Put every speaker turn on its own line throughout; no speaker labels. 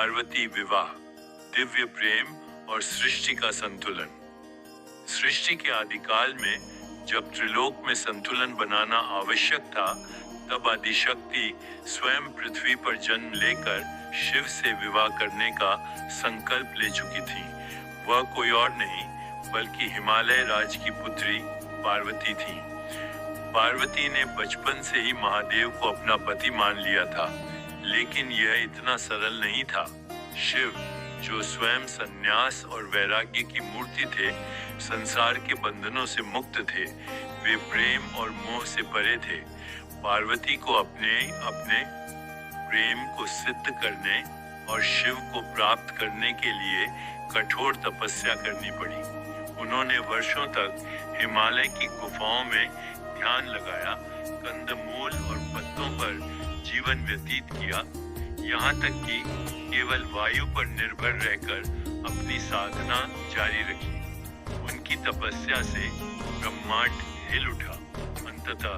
पार्वती विवाह, दिव्य प्रेम और सृष्टि का संतुलन। सृष्टि के आदिकाल में जब त्रिलोक में संतुलन बनाना आवश्यक था, तब आदिशक्ति स्वयं पृथ्वी पर जन्म लेकर शिव से विवाह करने का संकल्प ले चुकी थी। वह कोई और नहीं बल्कि हिमालय राज की पुत्री पार्वती थी। पार्वती ने बचपन से ही महादेव को अपना पति मान लिया था, लेकिन यह इतना सरल नहीं था। शिव, जो स्वयं संन्यास और वैराग्य की मूर्ति थे, संसार के बंधनों से मुक्त थे। वे प्रेम और मोह से परे थे। पार्वती को अपने प्रेम को सिद्ध करने और शिव को प्राप्त करने के लिए कठोर तपस्या करनी पड़ी। उन्होंने वर्षों तक हिमालय की गुफाओं में ध्यान लगाया, कंदमूल और पत्तों पर जीवन व्यतीत किया, यहाँ तक कि केवल वायु पर निर्भर रहकर अपनी साधना जारी रखी। उनकी तपस्या से ब्रह्मांड हिल उठा। अंततः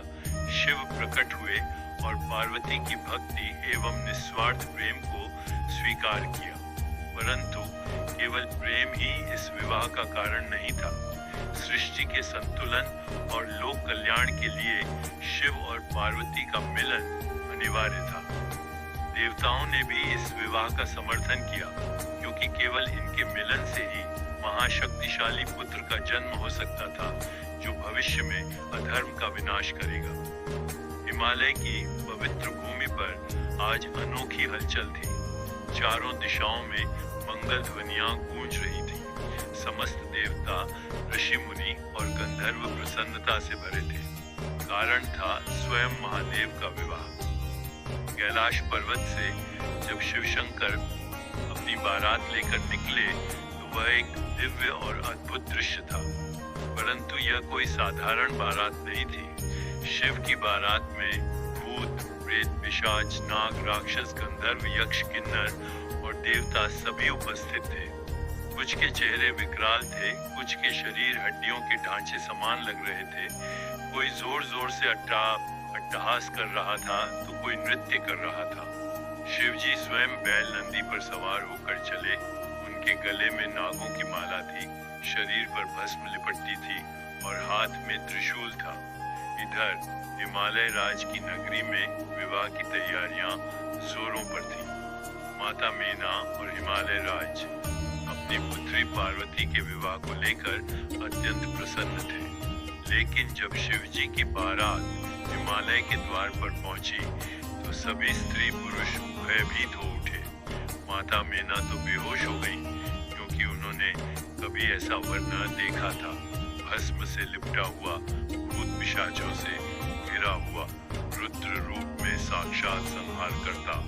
शिव प्रकट हुए और पार्वती की भक्ति एवं निस्वार्थ प्रेम को स्वीकार किया। परंतु केवल प्रेम ही इस विवाह का कारण नहीं था। सृष्टि के संतुलन और लोक कल्याण के लिए शिव और पार्वती का मिलन अनिवार्य था। देवताओं ने भी इस विवाह का समर्थन किया, क्योंकि केवल इनके मिलन से ही महाशक्तिशाली पुत्र का जन्म हो सकता था, जो भविष्य में अधर्म का विनाश करेगा। हिमालय की पवित्र भूमि पर आज अनोखी हलचल थी। चारों दिशाओं में मंगल ध्वनियां गूंज रही थी। समस्त देवता, ऋषि मुनि और गंधर्व प्रसन्नता से भरे थे। कारण था स्वयं महादेव का विवाह। कैलाश पर्वत से जब शिव शंकर अपनी बारात लेकर निकले, तो वह एक दिव्य और अद्भुत दृश्य था। परंतु यह कोई साधारण बारात नहीं थी। शिव की बारात में भूत, प्रेत, पिशाच, नाग, राक्षस, गंधर्व, यक्ष, किन्नर और देवता सभी उपस्थित थे। कुछ के चेहरे विकराल थे, कुछ के शरीर हड्डियों के ढांचे समान लग रहे थे। कोई जोर जोर से अट्टहास कर रहा था, तो कोई नृत्य कर रहा था। शिवजी स्वयं बैल नंदी पर सवार होकर चले। उनके गले में नागों की माला थी, शरीर पर भस्म लिपटती थी और हाथ में त्रिशूल था। इधर हिमालय राज की नगरी में विवाह की तैयारियां जोरों पर थी। माता मेना और हिमालय राज अपनी पुत्री पार्वती के विवाह को लेकर अत्यंत प्रसन्न थे। लेकिन जब शिवजी की बारात हिमालय के द्वार पर पहुंची, तो सभी स्त्री पुरुष भयभीत हो उठे। माता मेना तो बेहोश हो गईं, क्योंकि उन्होंने कभी ऐसा वर न देखा था। भस्म से लिपटा हुआ, भूत पिशाचों से घिरा हुआ, रुद्र रूप में साक्षात संहारकर्ता।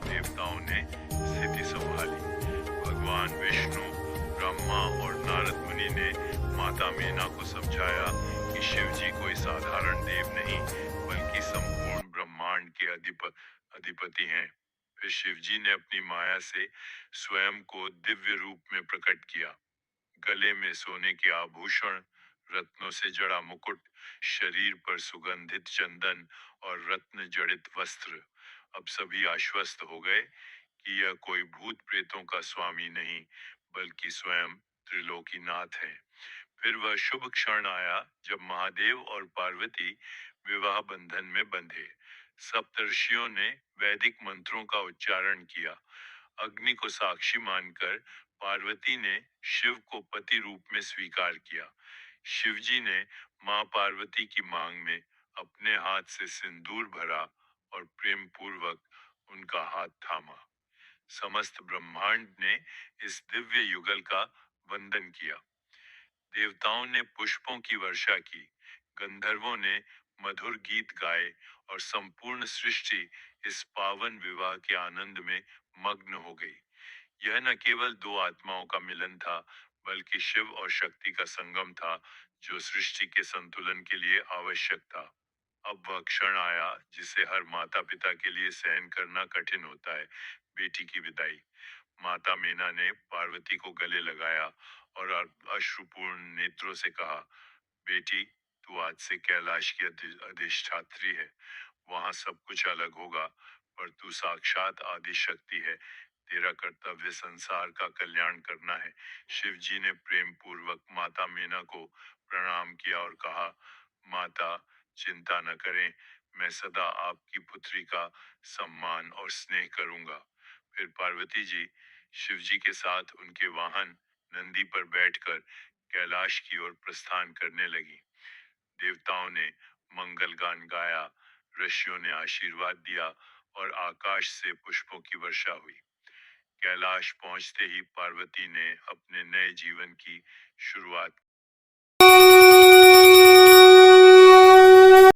देवताओं ने स्थिति संभाली। भगवान विष्णु, ब्रह्मा और नारद मुनि ने माता मेना को समझाया कि शिवजी कोई साधारण देव नहीं, बल्कि संपूर्ण ब्रह्मांड के अधिपति हैं। फिर शिवजी ने अपनी माया से स्वयं को दिव्य रूप में प्रकट किया। गले में सोने के आभूषण, रत्नों से जड़ा मुकुट, शरीर पर सुगंधित चंदन और रत्न जड़ित वस्त्र। अब सभी आश्वस्त हो गए कि यह कोई भूत प्रेतों का स्वामी नहीं, बल्कि स्वयं त्रिलोकीनाथ है। फिर वह शुभ क्षण आया जब महादेव और पार्वती विवाह बंधन में बंधे। सप्तर्षियों ने वैदिक मंत्रों का उच्चारण किया। अग्नि को साक्षी मानकर पार्वती ने शिव को पति रूप में स्वीकार किया। शिवजी ने मां पार्वती की मांग में अपने हाथ से सिंदूर भरा और प्रेम पूर्वक उनका हाथ थामा। समस्त ब्रह्मांड ने इस दिव्य युगल का वंदन किया। देवताओं ने पुष्पों की वर्षा की, गंधर्वों ने मधुर गीत गाए और संपूर्ण सृष्टि इस पावन विवाह के आनंद में मग्न हो गई। यह न केवल दो आत्माओं का मिलन था, बल्कि शिव और शक्ति का संगम था, जो सृष्टि के संतुलन के लिए आवश्यक था। अब वह क्षण आया जिसे हर माता पिता के लिए सहन करना कठिन होता है, बेटी की विदाई। माता मीना ने पार्वती को गले लगाया और अश्रुपूर्ण नेत्रों से कहा, बेटी, तू आज से कैलाश की अधिष्ठात्री है। वहां सब कुछ अलग होगा, पर तू साक्षात आदि शक्ति है। तेरा कर्तव्य संसार का कल्याण करना है। शिव जी ने प्रेम पूर्वक माता मीना को प्रणाम किया और कहा, माता चिंता न करें, मैं सदा आपकी पुत्री का सम्मान और स्नेह करूंगा। फिर पार्वती जी शिव जी के साथ उनके वाहन नंदी पर बैठकर कैलाश की ओर प्रस्थान करने लगी। देवताओं ने मंगल गान गाया, ऋषियों ने आशीर्वाद दिया और आकाश से पुष्पों की वर्षा हुई। कैलाश पहुंचते ही पार्वती ने अपने नए जीवन की शुरुआत